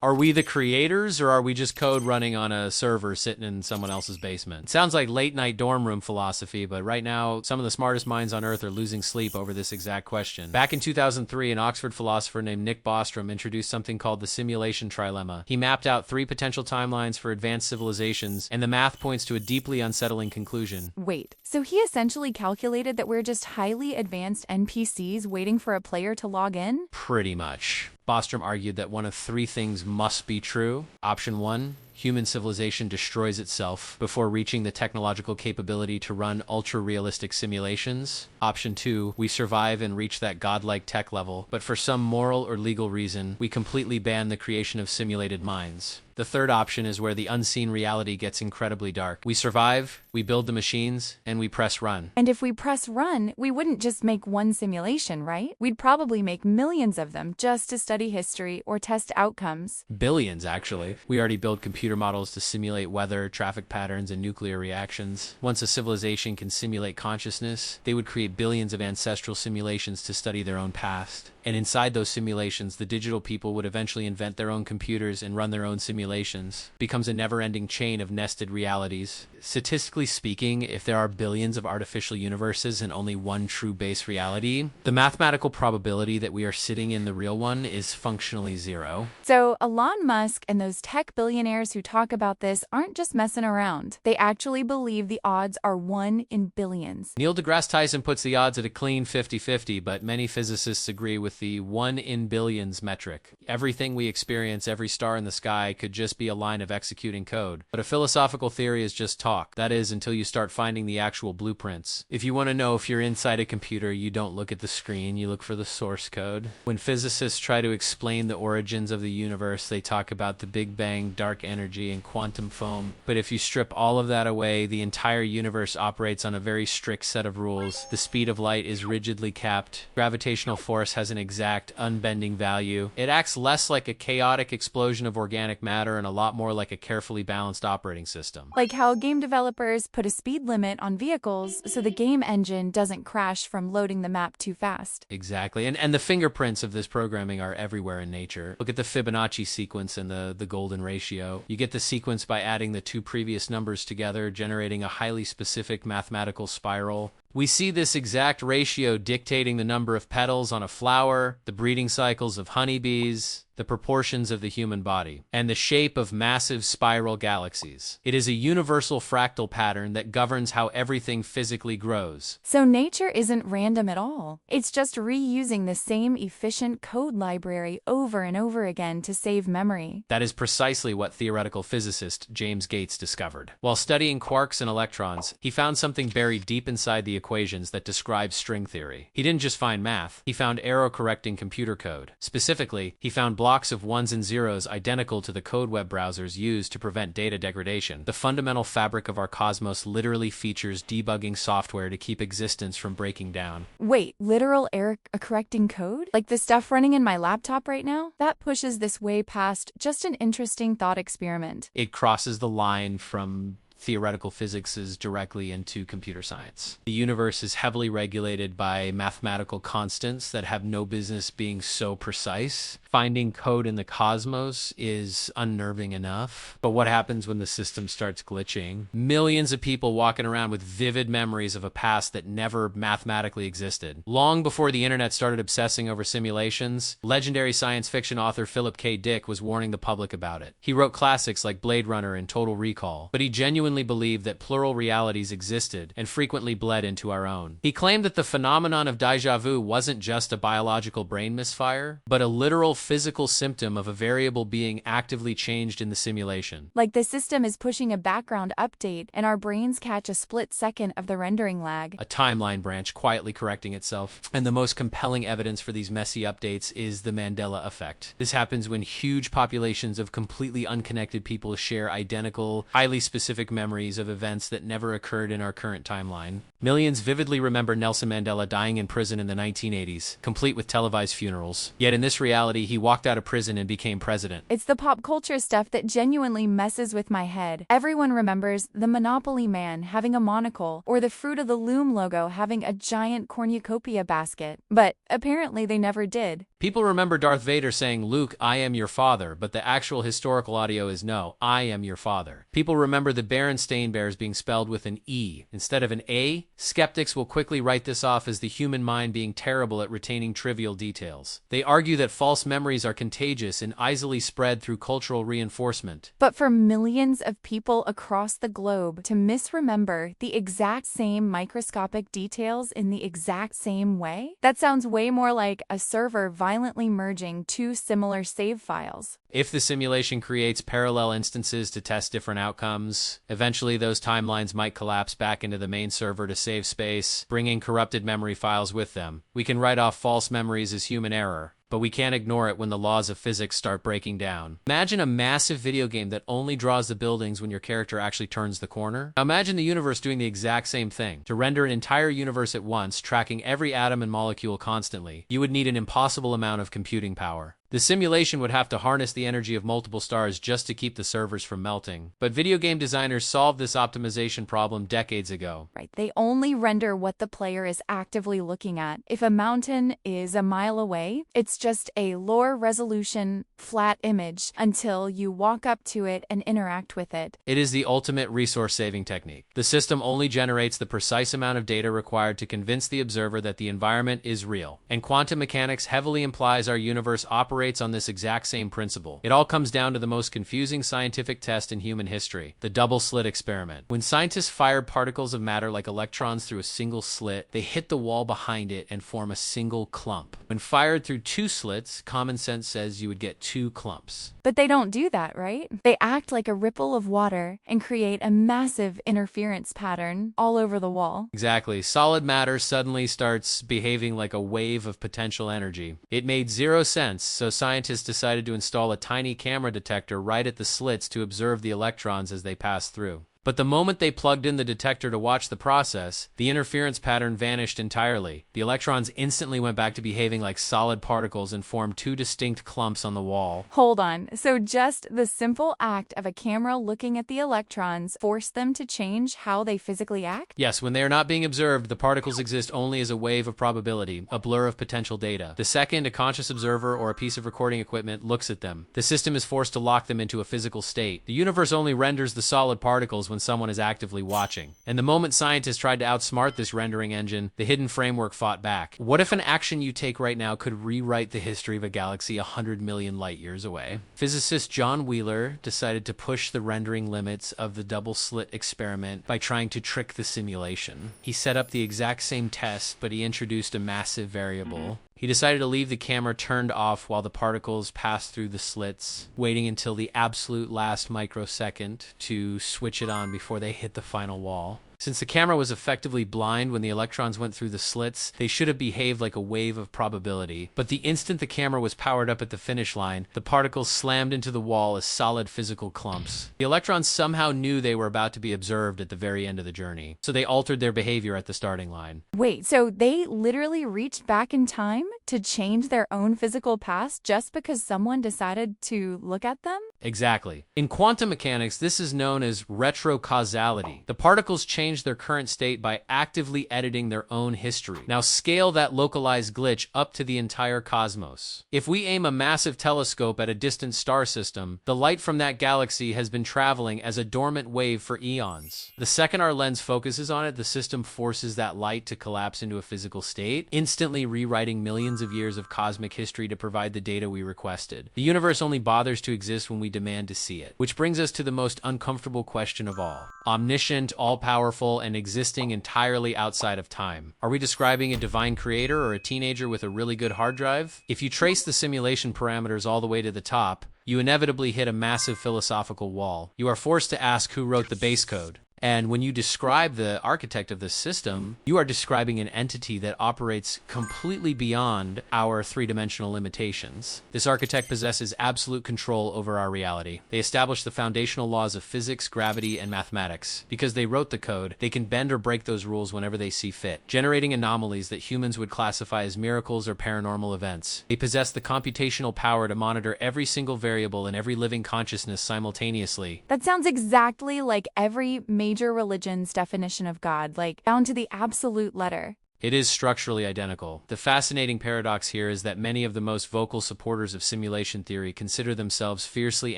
Are we the creators, or are we just code running on a server sitting in someone else's basement? It sounds like late night dorm room philosophy, but right now, some of the smartest minds on Earth are losing sleep over this exact question. Back in 2003, an Oxford philosopher named Nick Bostrom introduced something called the simulation trilemma. He mapped out 3 potential timelines for advanced civilizations, and the math points to a deeply unsettling conclusion. Wait, so he essentially calculated that we're just highly advanced NPCs waiting for a player to log in? Pretty much. Bostrom argued that one of 3 things must be true. Option 1, human civilization destroys itself before reaching the technological capability to run ultra-realistic simulations. Option 2, we survive and reach that godlike tech level, but for some moral or legal reason, we completely ban the creation of simulated minds. The third option is where the unseen reality gets incredibly dark. We survive, we build the machines, and we press run. And if we press run, we wouldn't just make one simulation, right? We'd probably make millions of them just to study history or test outcomes. Billions, actually. We already build computer models to simulate weather, traffic patterns, and nuclear reactions. Once a civilization can simulate consciousness, they would create billions of ancestral simulations to study their own past. And inside those simulations, the digital people would eventually invent their own computers and run their own simulations. It becomes a never-ending chain of nested realities. Statistically speaking, if there are billions of artificial universes and only one true base reality, the mathematical probability that we are sitting in the real one is functionally 0. So Elon Musk and those tech billionaires who talk about this aren't just messing around. They actually believe the odds are 1 in billions. Neil deGrasse Tyson puts the odds at a clean 50-50, but many physicists agree with the 1 in billions metric. Everything we experience, every star in the sky, could just be a line of executing code. But a philosophical theory is just talk. That is, until you start finding the actual blueprints. If you want to know if you're inside a computer, you don't look at the screen, you look for the source code. When physicists try to explain the origins of the universe, they talk about the Big Bang, dark energy, and quantum foam. But if you strip all of that away, the entire universe operates on a very strict set of rules. The speed of light is rigidly capped. Gravitational force has an exact, unbending value. It acts less like a chaotic explosion of organic matter and a lot more like a carefully balanced operating system. Like how game developers put a speed limit on vehicles so the game engine doesn't crash from loading the map too fast. Exactly. And the fingerprints of this programming are everywhere in nature. Look at the Fibonacci sequence and the golden ratio. You get the sequence by adding the 2 previous numbers together, generating a highly specific mathematical spiral. We see this exact ratio dictating the number of petals on a flower, the breeding cycles of honeybees, the proportions of the human body, and the shape of massive spiral galaxies. It is a universal fractal pattern that governs how everything physically grows. So nature isn't random at all. It's just reusing the same efficient code library over and over again to save memory. That is precisely what theoretical physicist James Gates discovered. While studying quarks and electrons, he found something buried deep inside the equations that describe string theory. He didn't just find math, he found error-correcting computer code. Specifically, he found blocks of 1s and 0s identical to the code web browsers used to prevent data degradation. The fundamental fabric of our cosmos literally features debugging software to keep existence from breaking down. Wait, literal error-correcting code? Like the stuff running in my laptop right now? That pushes this way past just an interesting thought experiment. It crosses the line from theoretical physics is directly into computer science. The universe is heavily regulated by mathematical constants that have no business being so precise. Finding code in the cosmos is unnerving enough, but what happens when the system starts glitching? Millions of people walking around with vivid memories of a past that never mathematically existed. Long before the internet started obsessing over simulations, legendary science fiction author Philip K. Dick was warning the public about it. He wrote classics like Blade Runner and Total Recall, but he genuinely believed that plural realities existed and frequently bled into our own. He claimed that the phenomenon of déjà vu wasn't just a biological brain misfire, but a literal physical symptom of a variable being actively changed in the simulation. Like the system is pushing a background update and our brains catch a split second of the rendering lag. A timeline branch quietly correcting itself. And the most compelling evidence for these messy updates is the Mandela Effect. This happens when huge populations of completely unconnected people share identical, highly specific memories of events that never occurred in our current timeline. Millions vividly remember Nelson Mandela dying in prison in the 1980s, complete with televised funerals. Yet in this reality, he walked out of prison and became president. It's the pop culture stuff that genuinely messes with my head. Everyone remembers the Monopoly man having a monocle or the Fruit of the Loom logo having a giant cornucopia basket. But apparently they never did. People remember Darth Vader saying, "Luke, I am your father," but the actual historical audio is, "No, I am your father." People remember the Berenstain Bears being spelled with an E instead of an A. Skeptics will quickly write this off as the human mind being terrible at retaining trivial details. They argue that false memories are contagious and easily spread through cultural reinforcement. But for millions of people across the globe to misremember the exact same microscopic details in the exact same way, that sounds way more like a server violently merging two similar save files. If the simulation creates parallel instances to test different outcomes, eventually those timelines might collapse back into the main server to save space, bringing corrupted memory files with them. We can write off false memories as human error, but we can't ignore it when the laws of physics start breaking down. Imagine a massive video game that only draws the buildings when your character actually turns the corner. Now imagine the universe doing the exact same thing. To render an entire universe at once, tracking every atom and molecule constantly, you would need an impossible amount of computing power. The simulation would have to harness the energy of multiple stars just to keep the servers from melting. But video game designers solved this optimization problem decades ago. Right, they only render what the player is actively looking at. If a mountain is a mile away, it's just a lower resolution, flat image until you walk up to it and interact with it. It is the ultimate resource-saving technique. The system only generates the precise amount of data required to convince the observer that the environment is real. And quantum mechanics heavily implies our universe operates on this exact same principle. It all comes down to the most confusing scientific test in human history, the double-slit experiment. When scientists fired particles of matter like electrons through a single slit, they hit the wall behind it and form a single clump. When fired through two slits, common sense says you would get two clumps. But they don't do that, right? They act like a ripple of water and create a massive interference pattern all over the wall. Exactly. Solid matter suddenly starts behaving like a wave of potential energy. It made zero sense, so scientists decided to install a tiny camera detector right at the slits to observe the electrons as they pass through. But the moment they plugged in the detector to watch the process, the interference pattern vanished entirely. The electrons instantly went back to behaving like solid particles and formed two distinct clumps on the wall. Hold on, so just the simple act of a camera looking at the electrons forced them to change how they physically act? Yes, when they are not being observed, the particles exist only as a wave of probability, a blur of potential data. The second a conscious observer or a piece of recording equipment looks at them, the system is forced to lock them into a physical state. The universe only renders the solid particles when someone is actively watching. And the moment scientists tried to outsmart this rendering engine, the hidden framework fought back. What if an action you take right now could rewrite the history of a galaxy 100 million light years away? Physicist John Wheeler decided to push the rendering limits of the double-slit experiment by trying to trick the simulation. He set up the exact same test, but he introduced a massive variable. He decided to leave the camera turned off while the particles passed through the slits, waiting until the absolute last microsecond to switch it on before they hit the final wall. Since the camera was effectively blind when the electrons went through the slits, they should have behaved like a wave of probability. But the instant the camera was powered up at the finish line, the particles slammed into the wall as solid physical clumps. The electrons somehow knew they were about to be observed at the very end of the journey, so they altered their behavior at the starting line. Wait, so they literally reached back in time to change their own physical past just because someone decided to look at them? Exactly. In quantum mechanics, this is known as retrocausality. The particles change their current state by actively editing their own history. Now scale that localized glitch up to the entire cosmos. If we aim a massive telescope at a distant star system, the light from that galaxy has been traveling as a dormant wave for eons. The second our lens focuses on it, the system forces that light to collapse into a physical state, instantly rewriting millions of years of cosmic history to provide the data we requested. The universe only bothers to exist when we demand to see it. Which brings us to the most uncomfortable question of all. Omniscient, all-powerful, and existing entirely outside of time. Are we describing a divine creator or a teenager with a really good hard drive? If you trace the simulation parameters all the way to the top, you inevitably hit a massive philosophical wall. You are forced to ask who wrote the base code. And when you describe the architect of this system, you are describing an entity that operates completely beyond our three-dimensional limitations. This architect possesses absolute control over our reality. They establish the foundational laws of physics, gravity, and mathematics. Because they wrote the code, they can bend or break those rules whenever they see fit, generating anomalies that humans would classify as miracles or paranormal events. They possess the computational power to monitor every single variable in every living consciousness simultaneously. That sounds exactly like every major religion's definition of God, like down to the absolute letter. It is structurally identical. The fascinating paradox here is that many of the most vocal supporters of simulation theory consider themselves fiercely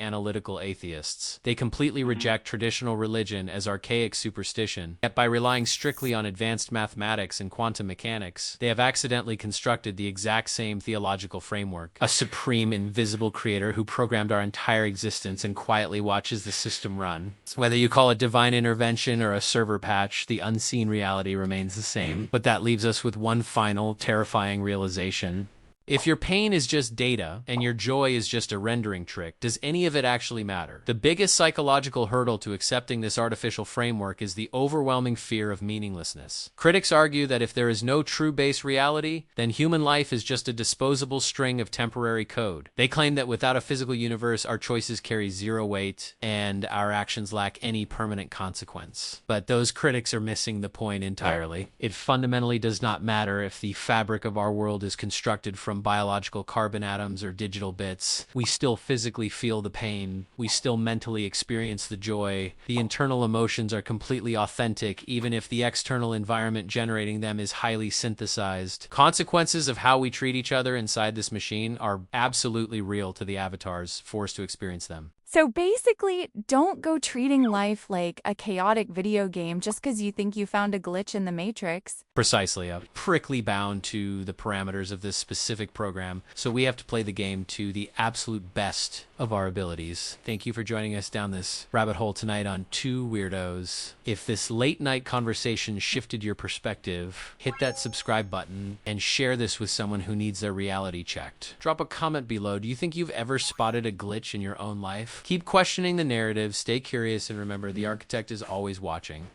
analytical atheists. They completely reject traditional religion as archaic superstition, yet by relying strictly on advanced mathematics and quantum mechanics, they have accidentally constructed the exact same theological framework. A supreme invisible creator who programmed our entire existence and quietly watches the system run. Whether you call it divine intervention or a server patch, the unseen reality remains the same. But that leaves us with one final, terrifying realization. If your pain is just data and your joy is just a rendering trick, does any of it actually matter? The biggest psychological hurdle to accepting this artificial framework is the overwhelming fear of meaninglessness. Critics argue that if there is no true base reality, then human life is just a disposable string of temporary code. They claim that without a physical universe, our choices carry zero weight and our actions lack any permanent consequence. But those critics are missing the point entirely. It fundamentally does not matter if the fabric of our world is constructed from biological carbon atoms or digital bits. We still physically feel the pain. We still mentally experience the joy. The internal emotions are completely authentic, even if the external environment generating them is highly synthesized. Consequences of how we treat each other inside this machine are absolutely real to the avatars forced to experience them. So basically, don't go treating life like a chaotic video game just because you think you found a glitch in the Matrix. Precisely, prickly bound to the parameters of this specific program, so we have to play the game to the absolute best of our abilities. Thank you for joining us down this rabbit hole tonight on Two Weirdos. If this late night conversation shifted your perspective, hit that subscribe button and share this with someone who needs their reality checked. Drop a comment below. Do you think you've ever spotted a glitch in your own life? Keep questioning the narrative, stay curious, and remember, the architect is always watching.